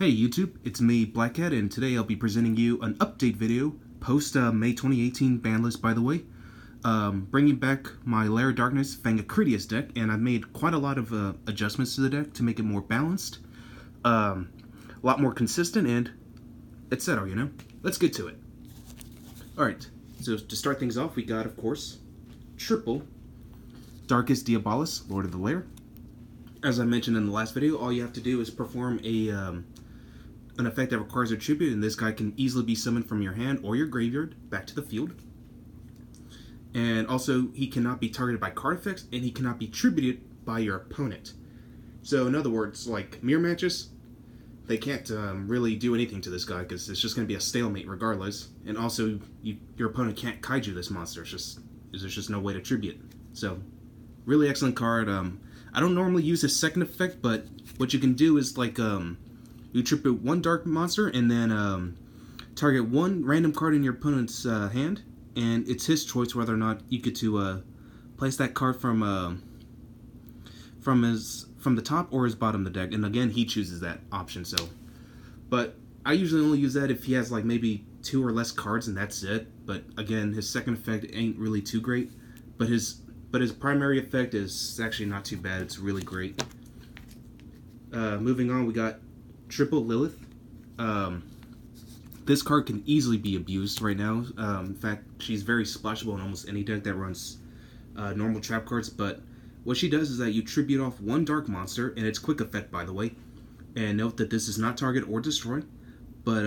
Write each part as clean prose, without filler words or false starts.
Hey YouTube, it's me, Blackhead, and today I'll be presenting you an update video, post May 2018 ban list by the way, bringing back my Lair Darkness Critias deck, and I've made quite a lot of adjustments to the deck to make it more balanced, a lot more consistent, and etc. You know? Let's get to it. Alright, so to start things off, we got, of course, triple Darkest Diabolus, Lord of the Lair. As I mentioned in the last video, all you have to do is perform an effect that requires a tribute, and this guy can easily be summoned from your hand or your graveyard back to the field. And also, he cannot be targeted by card effects, and he cannot be tributed by your opponent. So in other words, like mirror matches, they can't really do anything to this guy because it's just going to be a stalemate regardless. And also, your opponent can't kaiju this monster. There's just no way to tribute. So, really excellent card. I don't normally use his second effect, but what you can do is like you tribute one dark monster and then target one random card in your opponent's hand, and it's his choice whether or not you get to place that card from the top or his bottom of the deck. And again, he chooses that option. So, but I usually only use that if he has like maybe 2 or less cards, and that's it. But again, his second effect ain't really too great, but his primary effect is actually not too bad. It's really great. Moving on, we got triple Lilith. This card can easily be abused right now. In fact, she's very splashable in almost any deck that runs normal trap cards. But what she does is that you tribute off one dark monster, and it's quick effect, by the way. And note that this is not target or destroy. But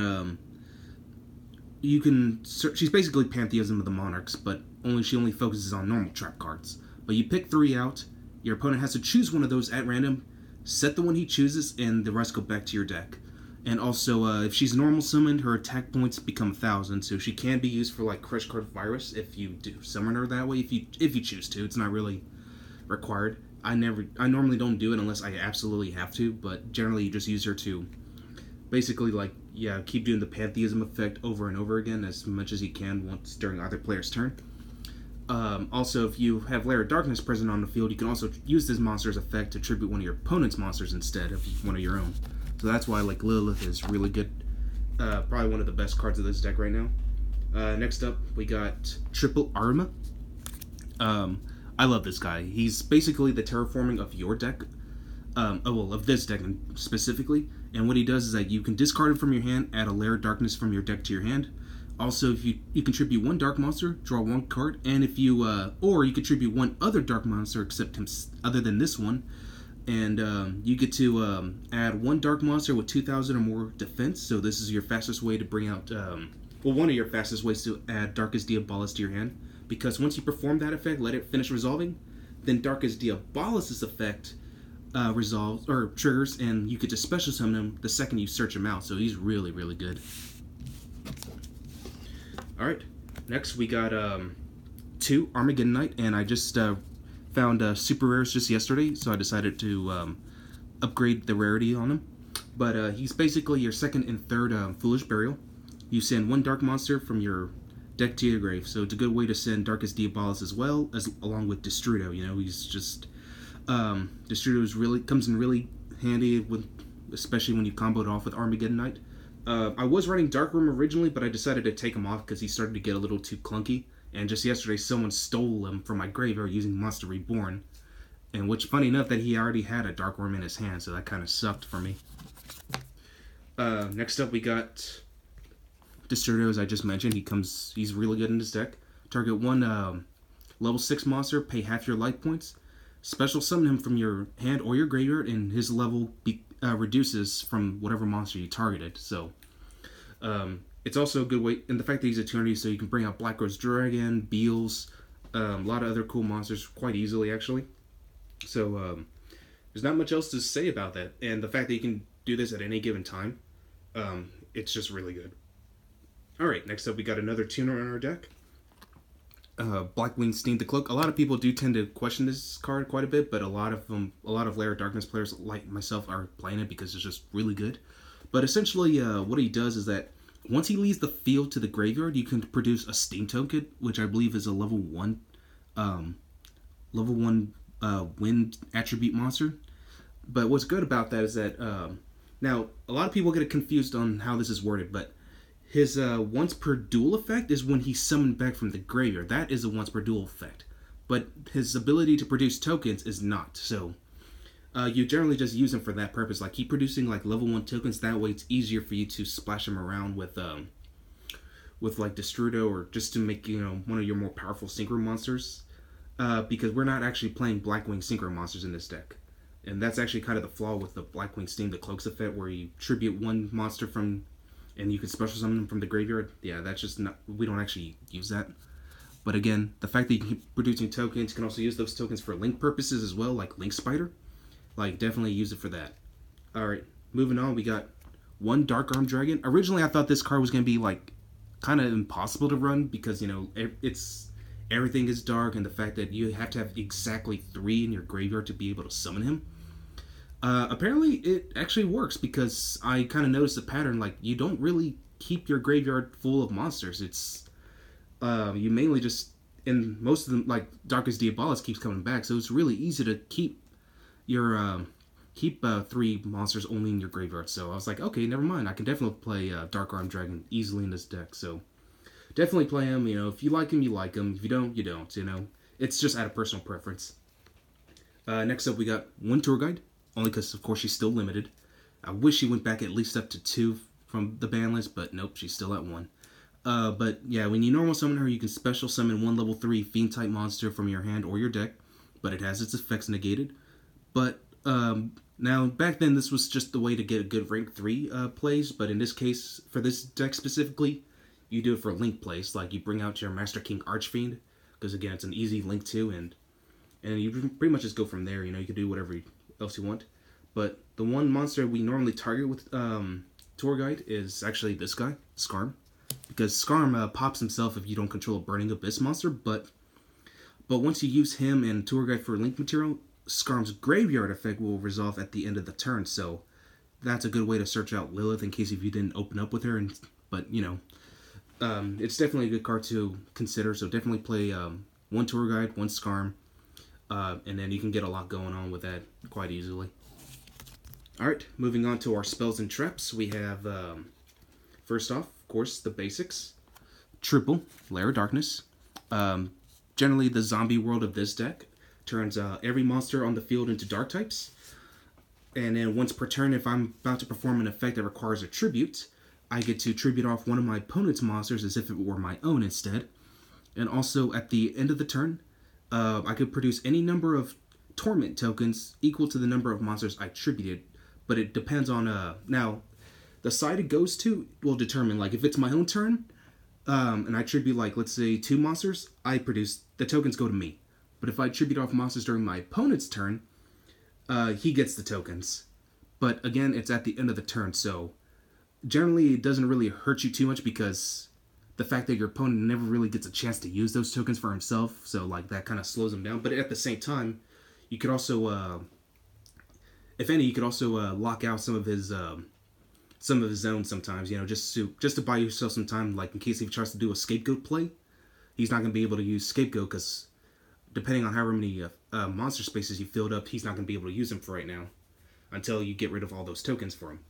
you can. She's basically Pantheism of the Monarchs, but she only focuses on normal trap cards. But you pick 3 out. Your opponent has to choose one of those at random. Set the one he chooses, and the rest go back to your deck. And also, if she's normal summoned, her attack points become 1,000, so she can be used for like Crush Card Virus if you do summon her that way. If you choose to, it's not really required. I normally don't do it unless I absolutely have to, but generally you just use her to basically keep doing the Pantheism effect over and over again as much as you can once during either player's turn. Also, if you have Lair of Darkness present on the field, you can also use this monster's effect to tribute one of your opponent's monsters instead of one of your own. So that's why Lilith is really good. Probably one of the best cards of this deck right now. Next up, we got triple Arma. I love this guy. He's basically the terraforming of your deck. Of this deck specifically. And what he does is that you can discard it from your hand, add a Lair of Darkness from your deck to your hand. Also, if you contribute one dark monster, draw 1 card, and if you or you contribute one other dark monster except him, other than this one, and you get to add 1 dark monster with 2,000 or more defense. So this is your fastest way to bring out, one of your fastest ways to add Darkest Diabolus to your hand, because once you perform that effect, let it finish resolving, then Darkest Diabolus' effect resolves or triggers, and you get to special summon him the second you search him out. So he's really, really good. Alright, next we got 2 Armageddon Knight, and I just found super rares just yesterday, so I decided to upgrade the rarity on him. But he's basically your second and third Foolish Burial. You send 1 dark monster from your deck to your grave, so it's a good way to send Darkest Diabolus as well, along with Destrudo. You know, he's just Destrudo comes in really handy especially when you combo it off with Armageddon Knight. I was running Dark Room originally, but I decided to take him off because he started to get a little too clunky. And just yesterday, someone stole him from my graveyard using Monster Reborn. And which, funny enough, that he already had a Dark Worm in his hand, so that kind of sucked for me. Next up, we got Destrudo, as I just mentioned. He's really good in this deck. Target 1 level 6 monster, pay half your life points. Special summon him from your hand or your graveyard, and his level reduces from whatever monster you targeted. So it's also a good way, and the fact that he's a Eternity, so you can bring out Black Rose Dragon, Beals, a lot of other cool monsters quite easily, actually. So there's not much else to say about that, and the fact that you can do this at any given time, it's just really good. Alright, next up we got another tuner on our deck. Blackwing Steam the Cloak. A lot of people do tend to question this card quite a bit, but a lot of Lair of Darkness players like myself are playing it because it's just really good. But essentially, what he does is that once he leaves the field to the graveyard, you can produce a Steam token, which I believe is a level 1 wind attribute monster. But what's good about that is that Now, a lot of people get confused on how this is worded, but his once per duel effect is when he's summoned back from the graveyard. That is a once per duel effect. But his ability to produce tokens is not. So you generally just use him for that purpose. Like, keep producing like level 1 tokens. That way it's easier for you to splash him around with like Destrudo, or just to make, you know, one of your more powerful synchro monsters. Because we're not actually playing Blackwing synchro monsters in this deck. And that's actually kind of the flaw with the Blackwing Steam, the Cloaks effect, where you tribute one monster from, and you can special summon them from the graveyard. Yeah, that's just not, we don't actually use that. But again, the fact that you can keep producing tokens, you can also use those tokens for link purposes as well, like Link Spider. Like, definitely use it for that. Alright, moving on, we got one Dark Arm Dragon. Originally, I thought this card was going to be, like, kind of impossible to run, because, you know, everything is dark, and the fact that you have to have exactly 3 in your graveyard to be able to summon him. Apparently, it actually works, because I kind of noticed a pattern. Like, you don't really keep your graveyard full of monsters. It's you mainly just, and most of them, like Darkest Diabolus keeps coming back, so it's really easy to keep your 3 monsters only in your graveyard. So I was like, okay, never mind. I can definitely play Dark Arm Dragon easily in this deck. So definitely play him. You know, if you like him, you like him. If you don't, you don't. You know, it's just out of personal preference. Next up, we got one Tour Guide. Only because, of course, she's still limited. I wish she went back at least up to 2 from the ban list, but nope, she's still at 1. But yeah, when you normal summon her, you can special summon 1 level 3 Fiend-type monster from your hand or your deck, but it has its effects negated. But now, back then, this was just the way to get a good rank 3 plays, but in this case, for this deck specifically, you do it for link plays. Like, you bring out your Master King Archfiend, because again, it's an easy link too, and you pretty much just go from there. You know, you can do whatever else you want. But the one monster we normally target with Tour Guide is actually this guy, Skarm. Because Skarm pops himself if you don't control a Burning Abyss monster, but once you use him and Tour Guide for link material, Skarm's graveyard effect will resolve at the end of the turn, so that's a good way to search out Lilith in case if you didn't open up with her. But, you know, it's definitely a good card to consider, so definitely play 1 Tour Guide, 1 Skarm, and then you can get a lot going on with that quite easily. Alright, moving on to our spells and traps. We have, first off, of course, the basics. Triple, Lair of Darkness. Generally, the zombie world of this deck turns every monster on the field into dark types. And then once per turn, if I'm about to perform an effect that requires a tribute, I get to tribute off one of my opponent's monsters as if it were my own instead. And also, at the end of the turn, I could produce any number of torment tokens equal to the number of monsters I tributed, but it depends on now the side it goes to will determine, like, if it's my own turn and I tribute, like, let's say 2 monsters, I produce, the tokens go to me. But if I tribute off monsters during my opponent's turn, he gets the tokens. But again, it's at the end of the turn, so generally it doesn't really hurt you too much, because the fact that your opponent never really gets a chance to use those tokens for himself, so like that kind of slows him down. But at the same time, you could also, if any, you could also lock out some of his zones sometimes. You know, just to buy yourself some time, like in case he tries to do a scapegoat play, he's not going to be able to use scapegoat, because depending on however many monster spaces you filled up, he's not going to be able to use them for right now until you get rid of all those tokens for him.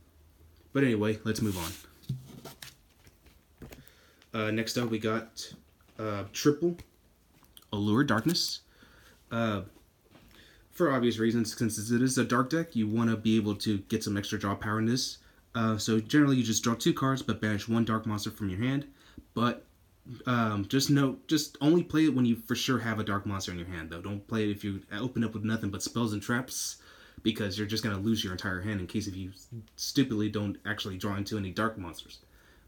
But anyway, let's move on. Next up, we got Triple, Allure Darkness. For obvious reasons, since it is a dark deck, you want to be able to get some extra draw power in this. So generally, you just draw 2 cards, but banish 1 dark monster from your hand. But just note, just only play it when you for sure have a dark monster in your hand, though. Don't play it if you open up with nothing but spells and traps, because you're just going to lose your entire hand in case if you stupidly don't actually draw into any dark monsters.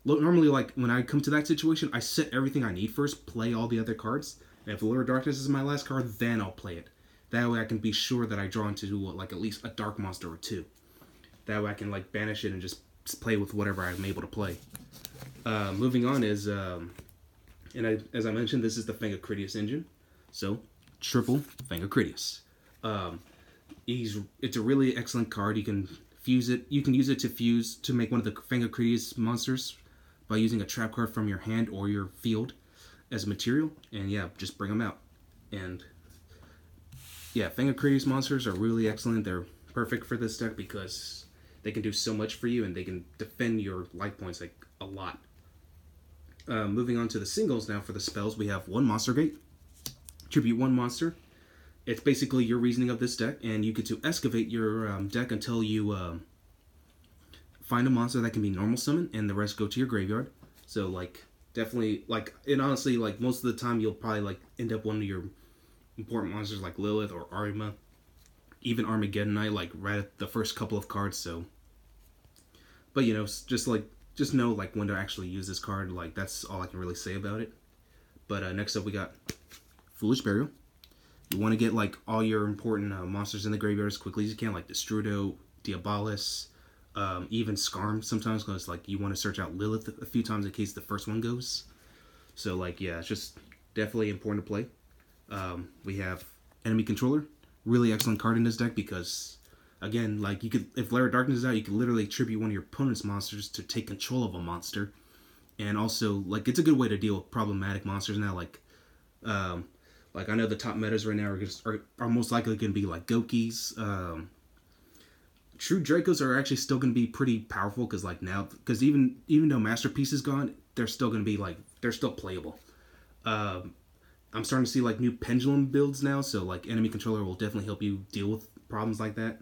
Normally, like, when I come to that situation, I set everything I need first, play all the other cards, and if Allure of Darkness is my last card, then I'll play it. That way I can be sure that I draw into, like, at least a dark monster or 2. That way I can, like, banish it and just play with whatever I'm able to play. Moving on is, as I mentioned, this is the Fang of Critias engine. So, Triple Fang of Critias. It's a really excellent card. You can fuse it. You can use it to fuse to make one of the Fang of Critias monsters by using a trap card from your hand or your field as material. And yeah, just bring them out. And yeah, Fang of Critias monsters are really excellent. They're perfect for this deck because they can do so much for you, and they can defend your life points like a lot. Moving on to the singles now for the spells, we have one Monster Gate. Tribute one monster. It's basically your reasoning of this deck, and you get to excavate your deck until you find a monster that can be normal summon, and the rest go to your graveyard. So, like, definitely, like, and honestly, like, most of the time you'll probably, like, end up one of your important monsters like Lilith or Arima, even Armageddon Knight, like, right at the first couple of cards, so. But, you know, just know, like, when to actually use this card. Like, that's all I can really say about it. But next up we got Foolish Burial. You want to get, like, all your important monsters in the graveyard as quickly as you can, like Destrudo, Diabolus, even Skarm sometimes, because, like, you want to search out Lilith a few times in case the first one goes. So, like, yeah, it's just definitely important to play. We have Enemy Controller. Really excellent card in this deck because, again, like, you could, if Lair of Darkness is out, you could literally tribute one of your opponent's monsters to take control of a monster. And also, like, it's a good way to deal with problematic monsters now, like I know the top metas right now are most likely going to be, like, Gokis. True Dracos are actually still going to be pretty powerful because, like, now, because even though Masterpiece is gone, they're still going to be, like, they're still playable. I'm starting to see, like, new Pendulum builds now, so, like, Enemy Controller will definitely help you deal with problems like that.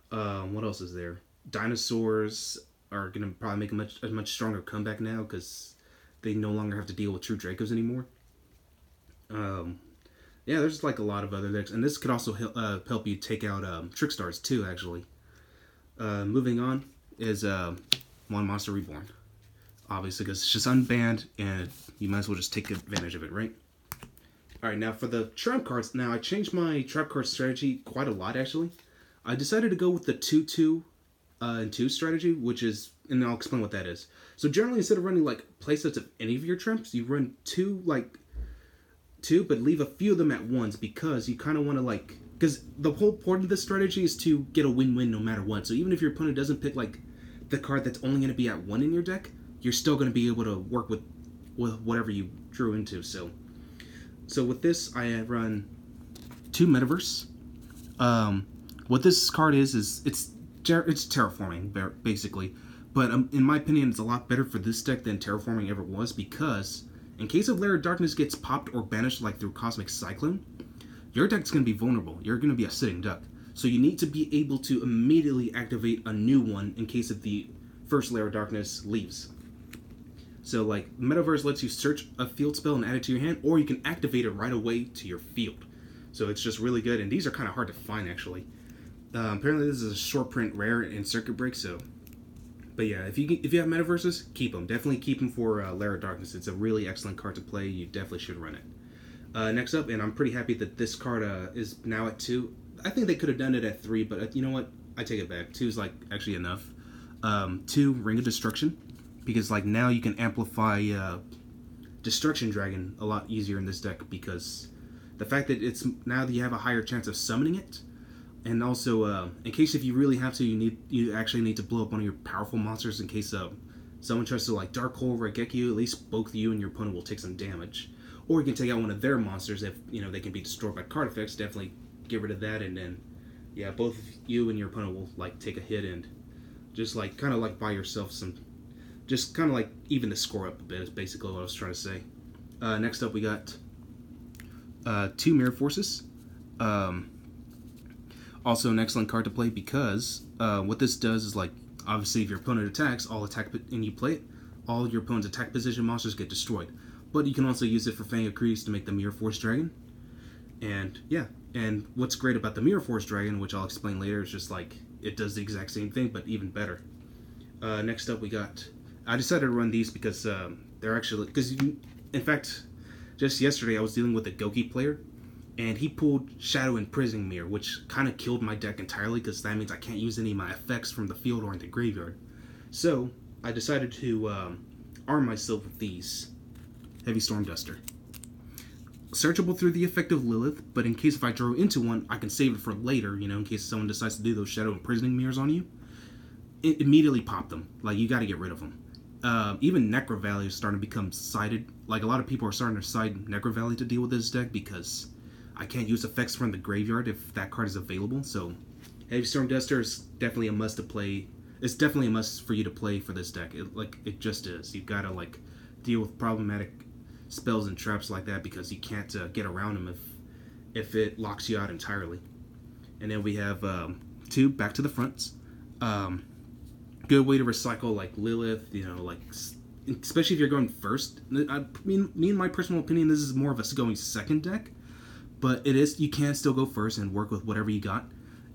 What else is there? Dinosaurs are going to probably make a much stronger comeback now because they no longer have to deal with True Dracos anymore. Yeah, there's, like, a lot of other decks, and this could also help you take out Trickstars too, actually. Moving on is One Monster Reborn. Obviously, because it's just unbanned, and you might as well just take advantage of it, right? Alright, now for the trap cards. Now, I changed my trap card strategy quite a lot, actually. I decided to go with the 2-2 and 2 strategy, which is, and I'll explain what that is. So generally, instead of running, like, playsets of any of your traps, you run two, but leave a few of them at once, because you kind of want to, like, because the whole point of this strategy is to get a win-win no matter what. So even if your opponent doesn't pick, like, the card that's only going to be at 1 in your deck, you're still going to be able to work with whatever you drew into. So with this, I run 2 Metaverse. What this card is it's terraforming, basically. But in my opinion, it's a lot better for this deck than terraforming ever was, because in case of Lair of Darkness gets popped or banished, like through Cosmic Cyclone, your deck's going to be vulnerable. You're going to be a sitting duck. So you need to be able to immediately activate a new one in case of the first Lair of Darkness leaves. So, like, Metaverse lets you search a field spell and add it to your hand, or you can activate it right away to your field. So it's just really good, and these are kind of hard to find, actually. Apparently this is a short print rare in Circuit Break, so. But yeah, if you have Metaverses, keep them. Definitely keep them for Lair of Darkness. It's a really excellent card to play. You definitely should run it. Next up, and I'm pretty happy that this card is now at 2. I think they could have done it at 3, but you know what? I take it back. 2 is, like, actually enough. 2, Ring of Destruction. Because, like, now you can amplify Destruction Dragon a lot easier in this deck, because the fact that it's now that you have a higher chance of summoning it, and also in case if you really have to, you actually need to blow up one of your powerful monsters in case someone tries to, like, Dark Hole Regeki you. At least both you and your opponent will take some damage, or you can take out one of their monsters if they can be destroyed by card effects. Definitely get rid of that, and then yeah, both you and your opponent will, like, take a hit and just, like, kind of like buy yourself some. Just kind of, like, even the score up a bit is basically what I was trying to say. Next up, we got 2 Mirror Forces. Also an excellent card to play because what this does is, like, obviously if your opponent attacks, and you play it, all your opponent's attack position monsters get destroyed. But you can also use it for Fang of Critias to make the Mirror Force Dragon. And yeah, and what's great about the Mirror Force Dragon, which I'll explain later, is just, like, it does the exact same thing, but even better. Next up, we got. I decided to run these because they're actually, in fact, just yesterday I was dealing with a Goki player, and he pulled Shadow Imprisoning Mirror, which kind of killed my deck entirely, because that means I can't use any of my effects from the field or in the graveyard. So I decided to arm myself with these. Heavy Storm Duster. Searchable through the effect of Lilith, but in case if I draw into one, I can save it for later, in case someone decides to do those Shadow Imprisoning Mirrors on you. Immediately pop them. Like, you gotta get rid of them. Even Necro Valley is starting to become sided. Like, a lot of people are starting to side Necro Valley to deal with this deck because I can't use effects from the graveyard if that card is available. So Heavy Storm Duster is definitely a must to play it's definitely a must for you to play for this deck. It just is. You've got to like deal with problematic spells and traps like that because you can't get around them if it locks you out entirely. And then we have 2 back to the fronts. Good way to recycle like Lilith, like especially if you're going first. I mean, me in my personal opinion, this is more of a going second deck, but you can still go first and work with whatever you got.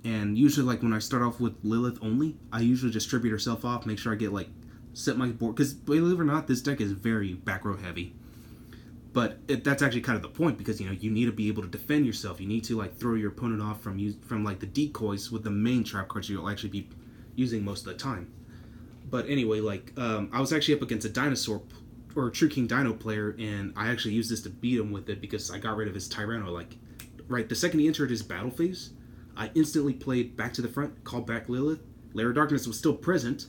And usually, like when I start off with Lilith only, I usually distribute herself off, make sure I get like set my board, because believe it or not, this deck is very back row heavy. But that's actually kind of the point, because you need to be able to defend yourself. You need to like throw your opponent off from like the decoys with the main trap cards you'll actually be using most of the time. But anyway, like I was actually up against a dinosaur or a True King Dino player, and I actually used this to beat him with it because I got rid of his Tyranno. Like right the second he entered his battle phase, I instantly played back to the front, called back Lilith. Lair of Darkness was still present,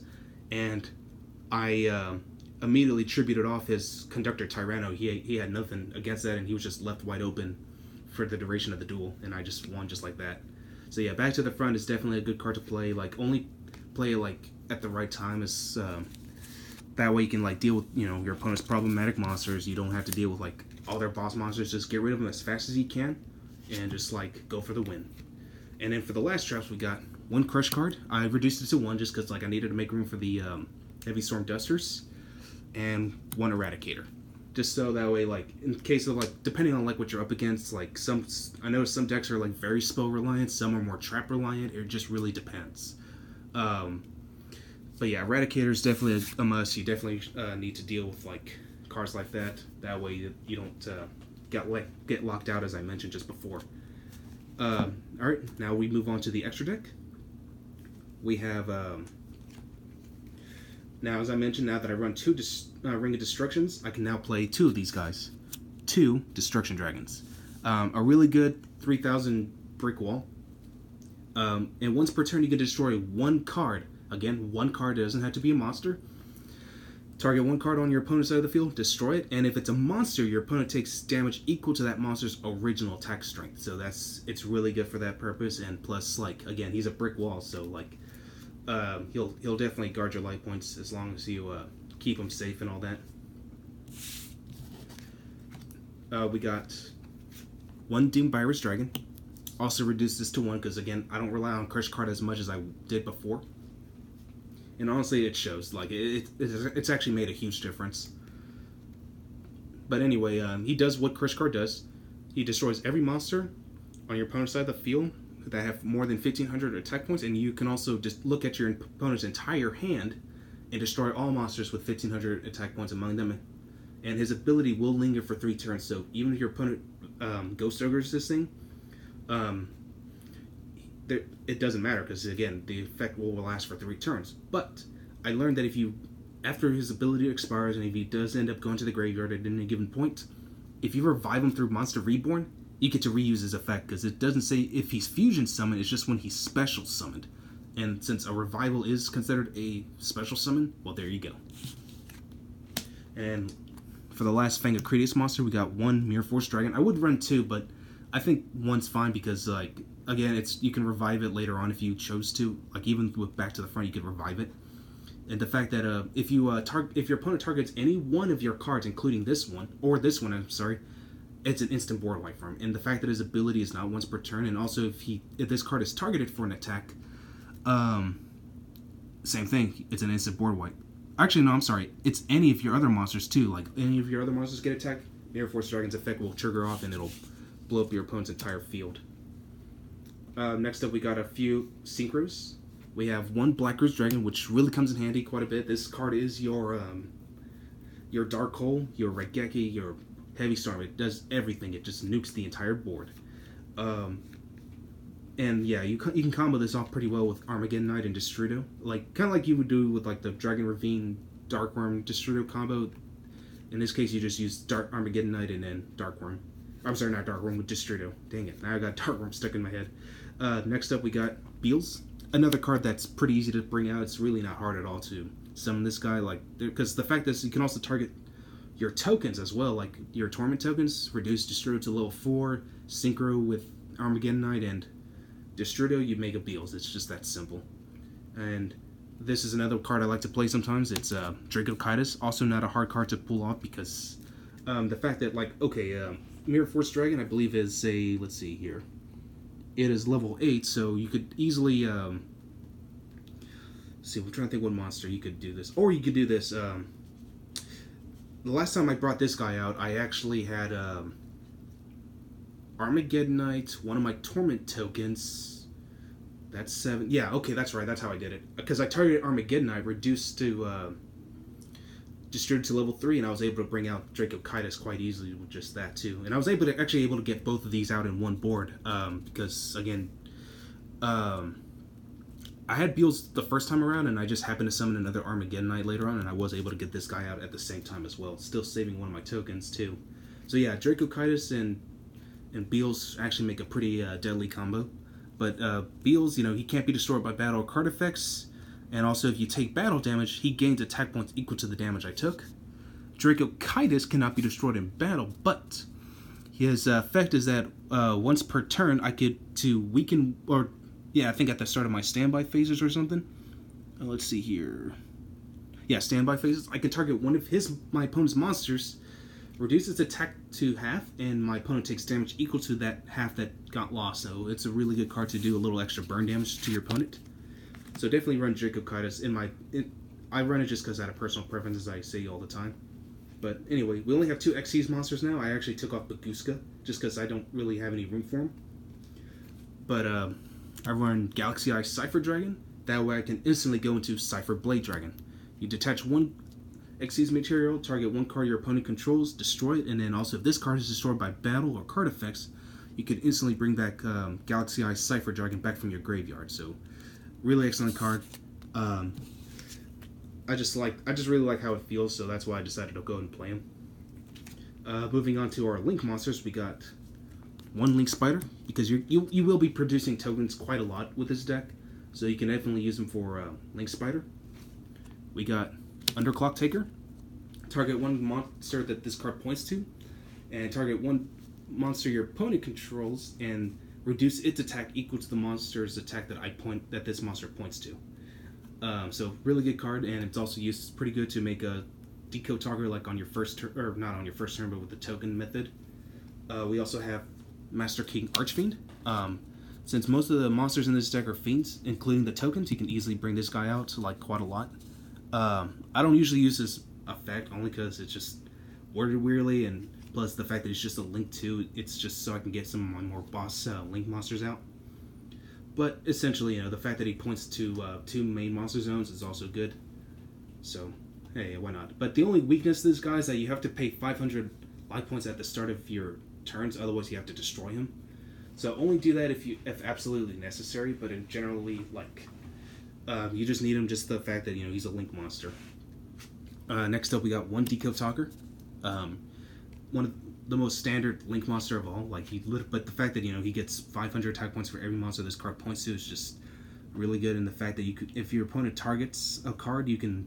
and I immediately tributed off his Conductor Tyranno. He had nothing against that, and he was just left wide open for the duration of the duel, and I just won just like that. So yeah, back to the front is definitely a good card to play. Like only play it like at the right time, is that way you can like deal with your opponent's problematic monsters. You don't have to deal with like all their boss monsters. Just get rid of them as fast as you can, and just like go for the win. And then for the last traps, we got 1 Crush card. I reduced it to 1 just because like I needed to make room for the Heavy Storm Dusters, and 1 Eradicator, just so that way like in case of like depending on like what you're up against, like I know some decks are like very spell reliant, some are more trap reliant. It just really depends. But yeah, Eradicator is definitely a must. You definitely need to deal with like cards like that. That way you don't get locked out, as I mentioned just before. Alright, now we move on to the extra deck. We have, now as I mentioned, now that I run 2 Ring of Destructions, I can now play 2 of these guys. 2 Destruction Dragons. A really good 3,000 brick wall. And once per turn you can destroy 1 card. Again, 1 card, it doesn't have to be a monster. Target 1 card on your opponent's side of the field, destroy it, and if it's a monster, your opponent takes damage equal to that monster's original attack strength. So it's really good for that purpose, and plus, like, again, he's a brick wall, so, like, he'll definitely guard your life points as long as you keep him safe and all that. We got 1 Doom Virus Dragon. Also reduced this to 1, because, again, I don't rely on Crush card as much as I did before. And honestly, it shows. Like, it's actually made a huge difference. But anyway, he does what Crush card does. He destroys every monster on your opponent's side of the field that have more than 1,500 attack points, and you can also just look at your opponent's entire hand and destroy all monsters with 1,500 attack points among them. And his ability will linger for 3 turns, so even if your opponent Ghost Ogres this thing, it doesn't matter, because again the effect will last for 3 turns. But I learned that after his ability expires and if he does end up going to the graveyard at any given point, if you revive him through Monster Reborn, you get to reuse his effect, because it doesn't say if he's fusion summoned, it's just when he's special summoned. And since a revival is considered a special summon, well, there you go. And for the last Fang of Critias monster, we got 1 Mirror Force Dragon. I would run 2, but I think 1's fine, because like again, you can revive it later on if you chose to. Like even with back to the front, you could revive it. And the fact that if your opponent targets any one of your cards, including this one, I'm sorry, it's an instant board wipe for him. And the fact that his ability is not once per turn, and also if this card is targeted for an attack, same thing, it's an instant board wipe. Actually, no, I'm sorry, it's any of your other monsters too. Like any of your other monsters get attacked, Mirror Force Dragon's effect will trigger off and it'll blow up your opponent's entire field. Next up, we got a few synchros. We have 1 Black Rose Dragon, which really comes in handy quite a bit. This card is your Dark Hole, your Regeki, your Heavy Storm. It does everything. It just nukes the entire board. And yeah, you can combo this off pretty well with Armageddon Knight and Destrudo, kind of like you would do with like the Dragon Ravine Darkworm Destrudo combo. In this case, you just use Armageddon Knight and then Darkworm. I'm sorry, not Darkworm, with Destrudo. Dang it, now I got Darkworm stuck in my head. Next up, we got Beals. Another card that's pretty easy to bring out. It's really not hard at all to summon this guy, because the fact that you can also target your tokens as well, like your Torment tokens, reduce Destrudo to level 4, Synchro with Armageddon Knight, and Destrudo, you make a Beals. It's just that simple. And This is another card I like to play sometimes. It's Critias. Also not a hard card to pull off because the fact that, like, okay, Mirror Force Dragon, I believe, is a, let's see here. It is level 8, so you could easily, see, I'm trying to think what monster you could do this. Or you could do this, the last time I brought this guy out, I actually had, Armageddonite, one of my Torment tokens. That's 7. Yeah, okay, that's right, that's how I did it. Because I targeted Armageddonite, reduced to, distributed to level 3, and I was able to bring out Critias quite easily with just that too. And I was able to get both of these out in one board because again, I had Beals the first time around, and I just happened to summon another Armageddonite later on, and I was able to get this guy out at the same time as well, still saving one of my tokens too. So yeah, Critias and Beals actually make a pretty deadly combo. But Beals, you know, he can't be destroyed by battle or card effects. And also, if you take battle damage, he gains attack points equal to the damage I took. Critias cannot be destroyed in battle, but his effect is that once per turn, I get to weaken, or yeah, I think at the start of my standby phases or something. Let's see here. Yeah, standby phases. I can target one of my opponent's monsters, reduce its attack to half, and my opponent takes damage equal to that half that got lost. So it's a really good card to do a little extra burn damage to your opponent. So definitely run Critias. I run it just because out of personal preference, as I say all the time. But anyway, we only have 2 Xyz monsters now. I actually took off Baguska just because I don't really have any room for him. But I run Galaxy Eye Cypher Dragon. That way I can instantly go into Cypher Blade Dragon. You detach 1 Xyz material, target 1 card your opponent controls, destroy it, and then also if this card is destroyed by battle or card effects, you can instantly bring back Galaxy Eye Cypher Dragon back from your graveyard. So really excellent card. I just really like how it feels, so that's why I decided to go ahead and play him. Moving on to our Link monsters, we got 1 Link Spider, because you will be producing tokens quite a lot with this deck, so you can definitely use them for Link Spider. We got Underclock Taker. Target 1 monster that this card points to, and target 1 monster your opponent controls, and reduce its attack equal to the monster's attack that this monster points to. So really good card, and it's also used pretty good to make a decode target like on your first turn, or not on your first turn, but with the token method. We also have Master King Archfiend. Since most of the monsters in this deck are fiends, including the tokens, you can easily bring this guy out to like quite a lot. I don't usually use this effect only because it's just worded weirdly, and plus the fact that it's just a link to, it's just so I can get some of my more boss link monsters out. But essentially, you know, the fact that he points to 2 main monster zones is also good. So, hey, why not? But the only weakness to this guy is that you have to pay 500 life points at the start of your turns, otherwise you have to destroy him. So only do that if absolutely necessary, but in generally, like, you just need him just the fact that, you know, he's a link monster. Next up, we got 1 Decode Talker. One of the most standard link monster of all. Like, but the fact that, you know, he gets 500 attack points for every monster this card points to is just really good. And the fact that you could, if your opponent targets a card, you can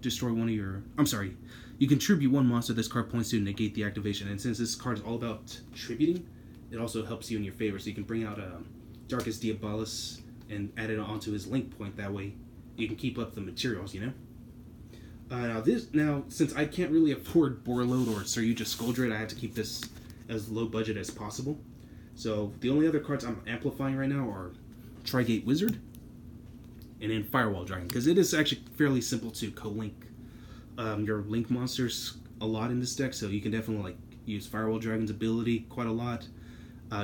destroy one of your. I'm sorry, you can tribute 1 monster this card points to, negate the activation. And since this card is all about tributing, it also helps you in your favor. So you can bring out Darkest Diabolus and add it onto his link point. That way, you can keep up the materials. You know. Now since I can't really afford Borreload or Saryuja Skuldred, I have to keep this as low budget as possible. So the only other cards I'm amplifying right now are Trigate Wizard and then Firewall Dragon, because it is actually fairly simple to co-link your link monsters a lot in this deck. So you can definitely like use Firewall Dragon's ability quite a lot.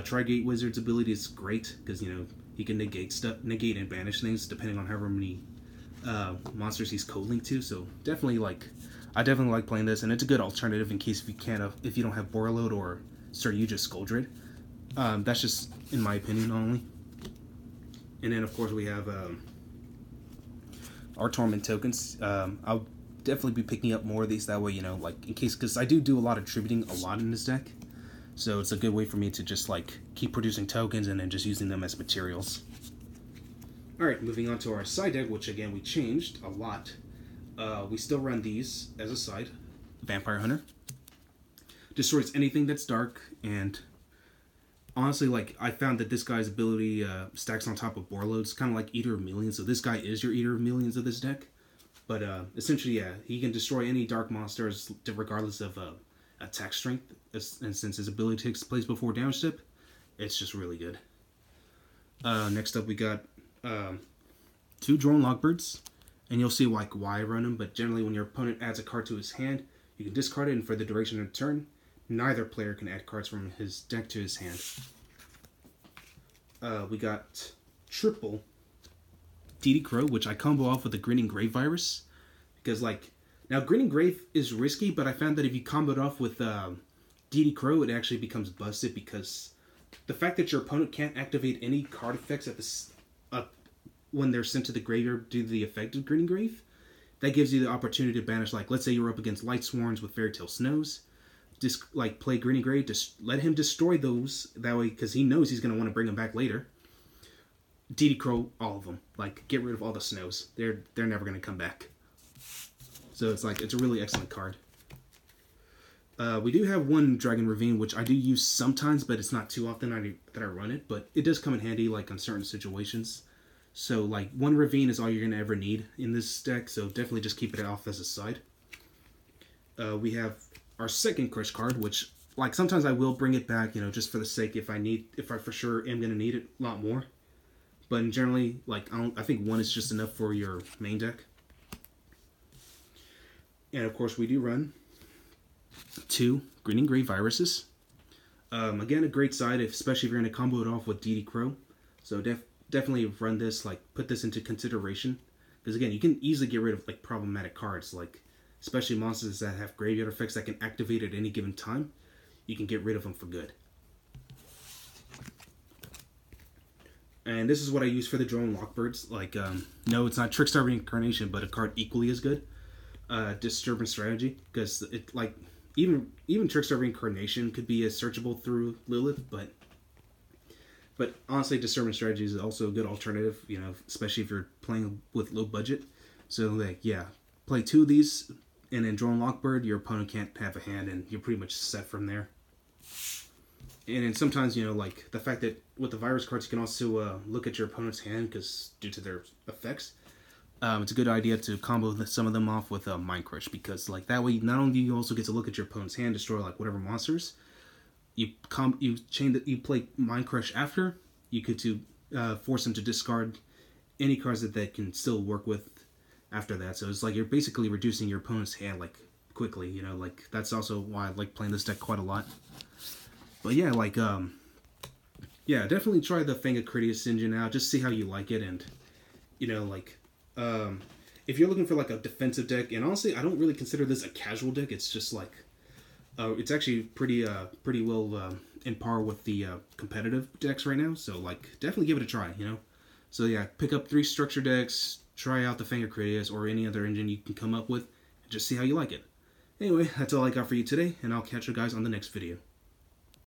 Trigate Wizard's ability is great because, you know, he can negate and banish things depending on however many monsters he's co-linked to. So I definitely like playing this, and it's a good alternative in case if you don't have Borreload or Saryuja Skuldred. That's just in my opinion only. And then of course we have our Torment tokens. I'll definitely be picking up more of these, that way, you know, like in case, because I do a lot of tributing a lot in this deck, so it's a good way for me to just like keep producing tokens and then just using them as materials. Alright, moving on to our side deck, which again we changed a lot. We still run these as a side. Vampire Hunter. Destroys anything that's dark, and honestly, like, I found that this guy's ability stacks on top of Borload's, kind of like Eater of Millions, so this guy is your Eater of Millions of this deck. But essentially, yeah, he can destroy any dark monsters regardless of attack strength, and since his ability takes place before damage step, it's just really good. Next up, we got 2 Drone Lockbirds, and you'll see like why I run them, but generally when your opponent adds a card to his hand, you can discard it, and for the duration of the turn, neither player can add cards from his deck to his hand. We got triple DD Crow, which I combo off with the Grinning Grave Virus, because like, now Grinning Grave is risky, but I found that if you combo it off with DD Crow, it actually becomes busted, because the fact that your opponent can't activate any card effects at the when they're sent to the graveyard due to the effect of Grinning Grave, that gives you the opportunity to banish, like, let's say you're up against Light Swarms with Fairy Tale Snows, just like play Grinning Grave, just let him destroy those, that way, because he knows he's going to want to bring them back later. DD Crow all of them, like, get rid of all the Snows. They're never going to come back. So it's like, it's a really excellent card. We do have 1 Dragon Ravine, which I do use sometimes, but it's not too often that I run it, but it does come in handy, like, on certain situations. So, like, 1 Ravine is all you're going to ever need in this deck, so definitely just keep it off as a side. We have our second Crush card, which, like, sometimes I will bring it back, you know, just for the sake, if I for sure am going to need it a lot more. But generally, like, I think 1 is just enough for your main deck. And, of course, we do run 2 Grinning Grave Viruses. Again, a great side, especially if you're going to combo it off with DD Crow. So definitely run this, like, put this into consideration. Because, again, you can easily get rid of, like, problematic cards, like, especially monsters that have graveyard effects that can activate at any given time. You can get rid of them for good. And this is what I use for the Drone Lockbirds. Like, no, it's not Trickstar Reincarnation, but a card equally as good. Disturbance Strategy, because it, like, even Trickstar Reincarnation could be as searchable through Lilith, but honestly, Disturbance Strategy is also a good alternative, you know, especially if you're playing with low budget. So, like, yeah, play 2 of these, and then Drone Lockbird, your opponent can't have a hand, and you're pretty much set from there. And then sometimes, you know, like, the fact that with the virus cards, you can also look at your opponent's hand, because due to their effects, it's a good idea to combo some of them off with Mind Crush, because, like, that way, not only do you also get to look at your opponent's hand, destroy, like, whatever monsters, you play Mind Crush after, you could force them to discard any cards that they can still work with after that. So it's like you're basically reducing your opponent's hand, like, quickly, you know, like, that's also why I like playing this deck quite a lot. But yeah, like, yeah, definitely try the Fang of Critias engine out, just see how you like it, and, you know, like, if you're looking for, like, a defensive deck, and honestly, I don't really consider this a casual deck, it's just, like, it's actually pretty well in par with the competitive decks right now, so, like, definitely give it a try, you know? So yeah, pick up 3 structure decks, try out the Fang of Critias, or any other engine you can come up with, and just see how you like it. Anyway, that's all I got for you today, and I'll catch you guys on the next video.